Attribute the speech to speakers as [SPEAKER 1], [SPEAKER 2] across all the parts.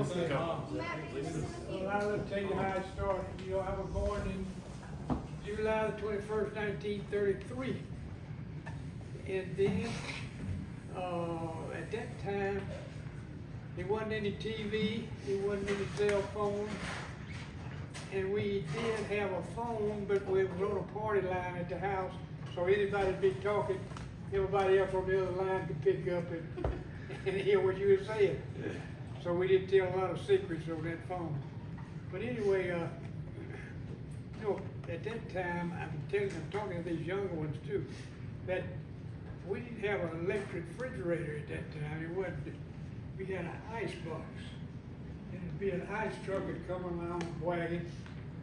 [SPEAKER 1] Okay. Well, I'll tell you how it started. You know, I was born in July the 21st, 1933. And then, at that time, there wasn't any TV, there wasn't any cell phone. And we did have a phone, but we was on a party line at the house, so anybody'd be talking, everybody else on the other line could pick up and hear what you were saying. So we didn't tell a lot of secrets on that phone. But anyway, you know, at that time, I'm talking to these younger ones too, that we didn't have an electric refrigerator at that time. It wasn't, we had an ice box. And it'd be an ice truck that'd come around wagon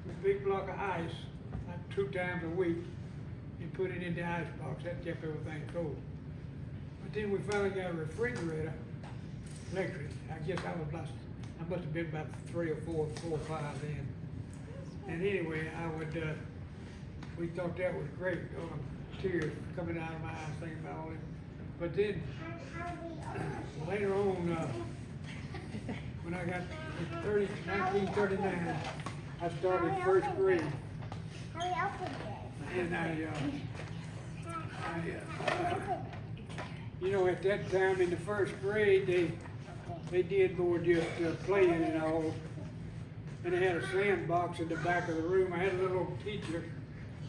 [SPEAKER 1] with a big block of ice, like 2 times a week, and put it in the ice box. That kept everything cold. But then we finally got a refrigerator, electric. I guess I must have been about 3 or 4 or 5 then. And anyway, we thought that was great. Tears coming out of my eyes thinking about all it. But then later on, when I got 1939, I started 1st grade. And you know, at that time in the 1st grade, they did more just playing and all. And they had a sandbox in the back of the room. I had a little teacher.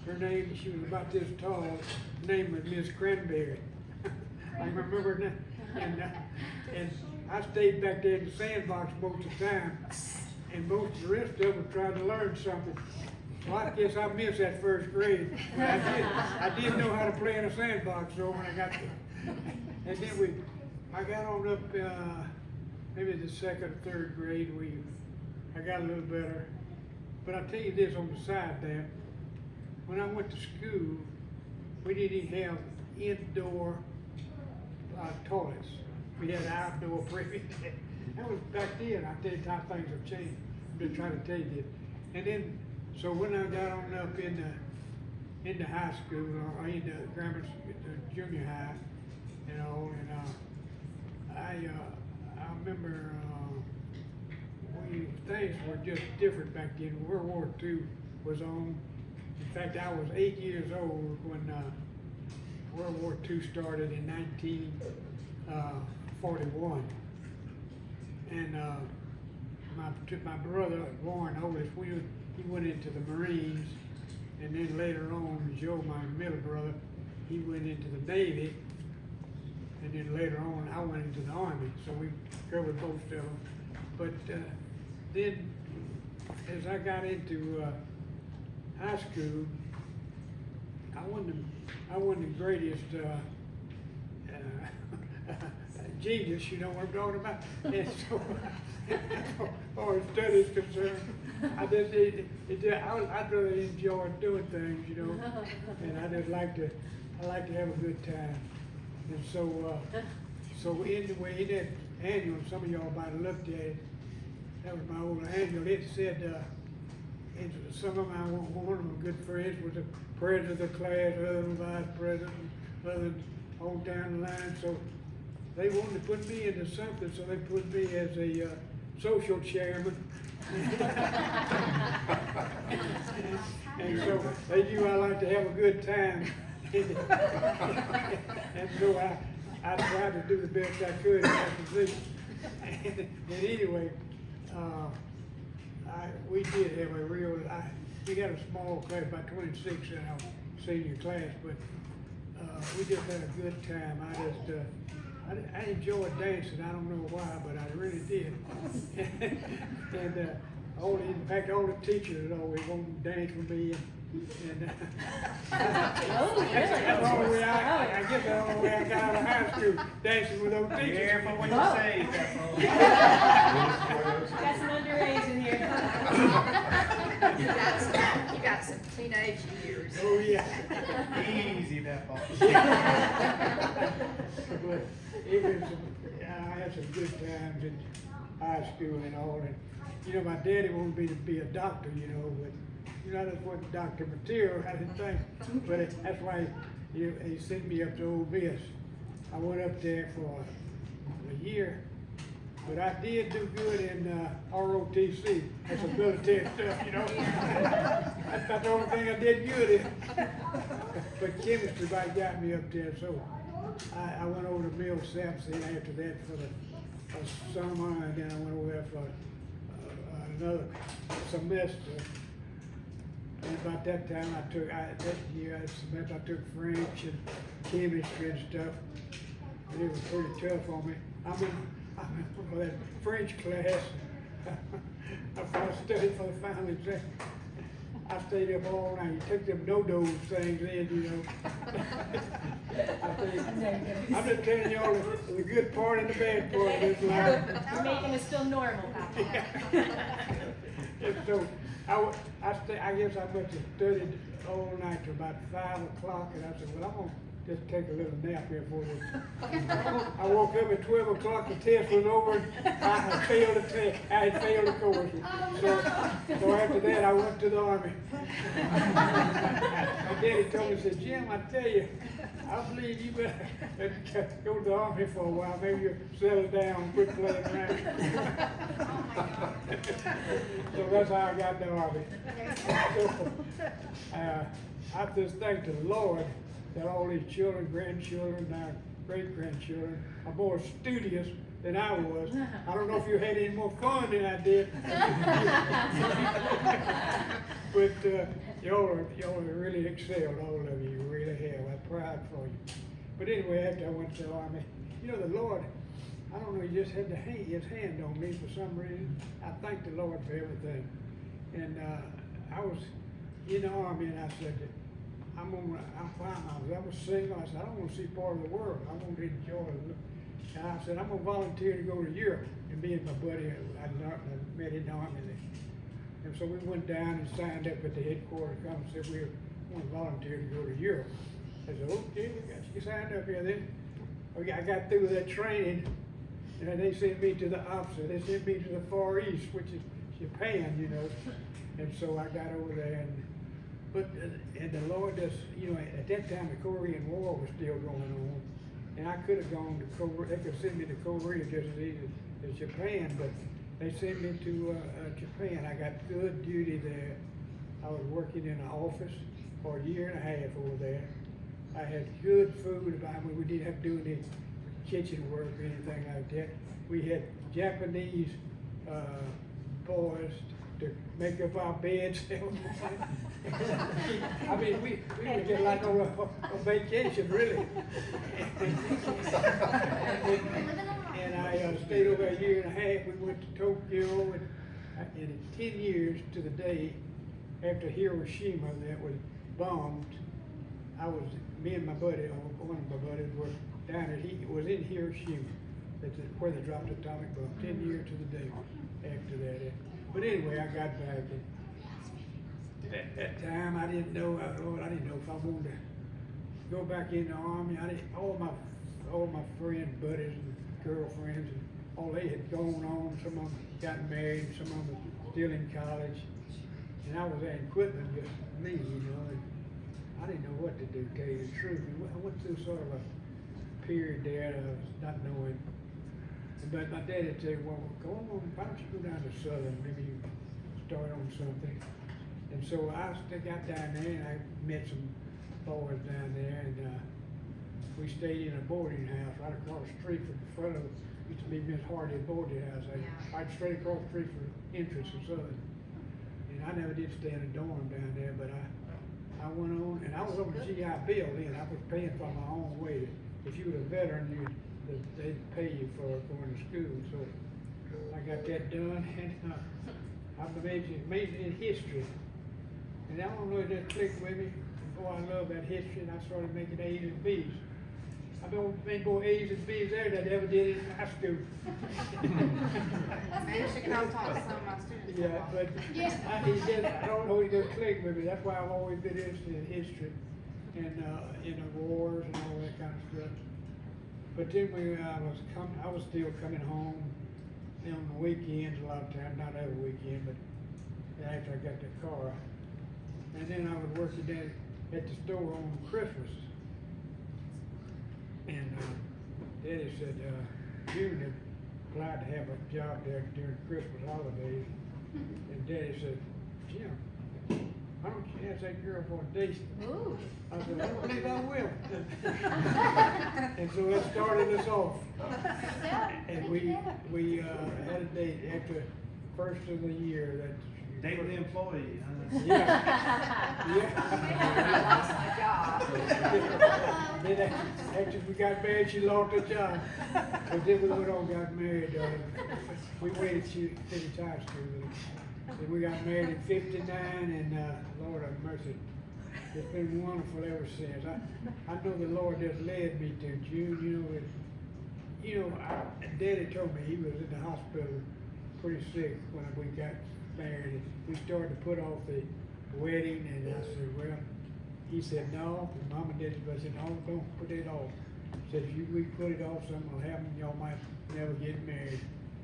[SPEAKER 1] Her name, she was about this tall. Her name was Miss Cranberry. I remember her name. And I stayed back there in the sandbox most of the time. And most of the rest of them tried to learn something. Well, I guess I missed that 1st grade. But I did know how to play in a sandbox, so when I got there. And then I got on up, maybe the 2nd or 3rd grade, I got a little better. But I'll tell you this on the side there. When I went to school, we didn't even have indoor toilets. We had outdoor privy. That was back then. I tell you how things have changed. I've been trying to tell you this. And then, so when I got on up in the high school, or in the junior high, you know, and I remember things were just different back then. World War II was on. In fact, I was 8 years old when World War II started in 1941. And my brother, Warren Otis, he went into the Marines, and then later on, Joe, my middle brother, he went into the Navy, and then later on, I went into the Army, so we covered both of them. But then, as I got into high school, I wasn't the greatest genius, you know what I'm talking about? And so, as far as studies concerned, I'd really enjoy doing things, you know, and I just like to have a good time. And so anyway, in that annual, some of y'all might have looked at it. That was my old annual. It said, and some of one of my good friends was the president of the class, other than vice president, other on down the line. So they wanted to put me into something, so they put me as a social chairman. And so they knew I liked to have a good time. And so I tried to do the best I could in that position. And anyway, we did have we had a small class, about 26 in our senior class, but we just had a good time. I enjoyed dancing. I don't know why, but I really did. And in fact, all the teachers always wanted to dance with me. And
[SPEAKER 2] Oh, really?
[SPEAKER 1] that's the only way I guess that's the only way I got out of high school, dancing with those teachers.
[SPEAKER 3] Careful what you say.
[SPEAKER 2] Got some underage in here.
[SPEAKER 4] You got some teenage years.
[SPEAKER 1] Oh, yeah.
[SPEAKER 3] Easy that ball.
[SPEAKER 1] But it was, I had some good times in high school and all. And, you know, my daddy wanted me to be a doctor, you know, but, you know, I just wasn't doctor material, I didn't think. But that's why he sent me up to Ole Miss. I went up there for a year. But I did do good in ROTC. That's a military stuff, you know. That's about the only thing I did good in. But chemistry about got me up there, so I went over to Mill Sampson after that for the summer, and then I went over there for another semester. And about that time, that year, that semester, I took French and chemistry and stuff. And it was pretty tough on me. I mean, for that French class, I studied for the final exam. I stayed up all night. You took them no-dos things in, you know. I'm just telling y'all the good part and the bad part of this life.
[SPEAKER 2] You're making us feel normal, Papa.
[SPEAKER 1] And so I guess I must have studied all night till about 5 o'clock, and I said, well, I'm gonna just take a little nap here for this. I woke up at 12 o'clock, the test was over, and I had failed the test. I had failed the course. So after that, I went to the Army. My daddy told me, he said, Jim, I tell you, I believe you better go to the Army for a while. Maybe you'll settle down and quit playing around. So that's how I got the Army. So, I just thank the Lord that all these children, grandchildren, now great-grandchildren are more studious than I was. I don't know if you had any more fun than I did. But y'all really excelled, all of you. You really have. I'm proud for you. But anyway, after I went to the Army, you know, the Lord, I don't know, he just had his hand on me for some reason. I thank the Lord for everything. And I was in the Army, and I said, I'm fine. I was single. I said, I don't want to see part of the world. I want to enjoy it. And I said, I'm going to volunteer to go to Europe. And me and my buddy, I met in the Army there. And so we went down and signed up at the headquarters and said we want to volunteer to go to Europe. I said, okay, we got you signed up here then. Okay, I got through that training, and they sent me to the opposite. They sent me to the Far East, which is Japan, you know. And so I got over there, and the Lord just, you know, at that time the Korean War was still going on, and I could have gone to Korea. They could send me to Korea just as easy as Japan, but they sent me to Japan. I got good duty there. I was working in an office for a year and a half over there. I had good food. I mean, we didn't have to do any kitchen work or anything like that. We had Japanese boys to make up our beds. I mean, we were just like on a vacation, really. And I stayed over a year and a half. We went to Tokyo, and in 10 years to the day after Hiroshima that was bombed, me and my buddy, one of my buddies, were down at, it was in Hiroshima, where they dropped the atomic bomb, 10 years to the day after that. But anyway, I got back, and at that time I didn't know, Lord, I didn't know if I wanted to go back in the Army. All my friends, buddies, and girlfriends, and all they had gone on. Some of them got married, some of them were still in college, and I was at equipment, just me, you know. And I didn't know what to do, to tell you the truth. I went through sort of a period there that I was not knowing. But my daddy said, well, go on, why don't you go down to Southern, maybe you start on something. And so I got down there, and I met some boys down there, and we stayed in a boarding house right across the street from the front of it. Used to be Miss Hardy's boarding house, right straight across the street from the entrance of Southern. And I never did stay in a dorm down there, but I went on, and I was on the GI Bill then. I was paying for my own way. If you were a veteran, they'd pay you for going to school. So I got that done, and I majored in history. And I don't know, it just clicked with me. Boy, I love that history, and I started making A's and B's. I've made more A's and B's there than I ever did in high school.
[SPEAKER 3] Maybe you should come talk to some of my students.
[SPEAKER 1] Yeah, but I don't know, it just clicked with me. That's why I've always been interested in history and in the wars and all that kind of stuff. But then I was still coming home on the weekends a lot of times, not every weekend, but after I got the car. And then I was working there at the store on Christmas. And Daddy said, June had applied to have a job there during Christmas holidays. And Daddy said, Jim, why don't you ask that girl for a date?
[SPEAKER 2] Ooh.
[SPEAKER 1] I said, I don't believe I will. And so that started us off. And we had a date after the first of the year.
[SPEAKER 5] Date the employee, huh?
[SPEAKER 1] Yeah.
[SPEAKER 4] I lost my job.
[SPEAKER 1] Then after we got married, she lost her job. But then we went on and got married. We waited to finish high school. Then we got married in '59, and Lord have mercy, it's been wonderful ever since. I know the Lord just led me to June. Daddy told me he was in the hospital pretty sick when we got married. And we started to put off the wedding, and I said, well, he said, no. And Mom and Daddy said, no, don't put it off. Said, if we put it off, something will happen. Y'all might never get married.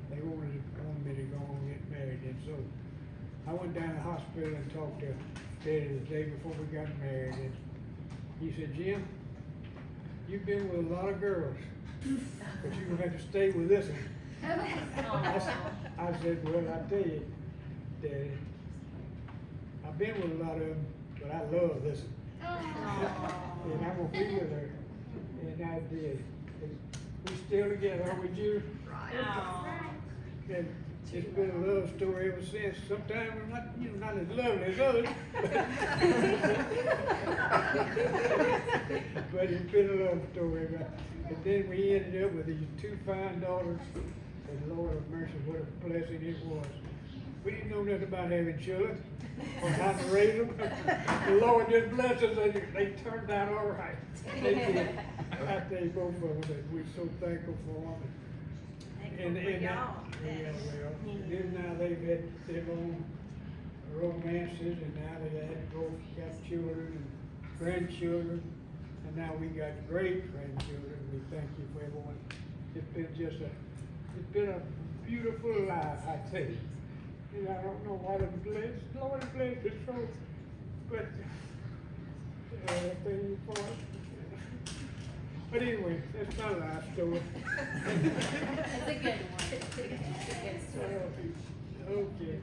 [SPEAKER 1] They wanted me to go on and get married. And so I went down to the hospital and talked to Daddy the day before we got married. And he said, Jim, you've been with a lot of girls, but you're going to have to stay with this one. I said, well, I tell you, Daddy, I've been with a lot of them, but I love this one. And I'm going to be with her. And I did. And we still together, are we, Judy?
[SPEAKER 4] Right.
[SPEAKER 1] And it's been a love story ever since. Sometimes we're not, not as lovely as others. But it's been a love story. And then we ended up with these two fine daughters. And Lord of mercy, what a blessing it was. We didn't know nothing about having children or how to raise them. The Lord just blessed us. They turned out all right. They did. I tell you, both of them, and we're so thankful for them. And now, then now they've had their own romances, and now they both got children and grandchildren, and now we got great grandchildren. We thank you for everyone. It's been a beautiful life, I tell you. And I don't know why the Lord has blessed us so, but thank you for it. But anyway, that's my life story.
[SPEAKER 2] It's a good one. It's a good story.
[SPEAKER 1] Okay.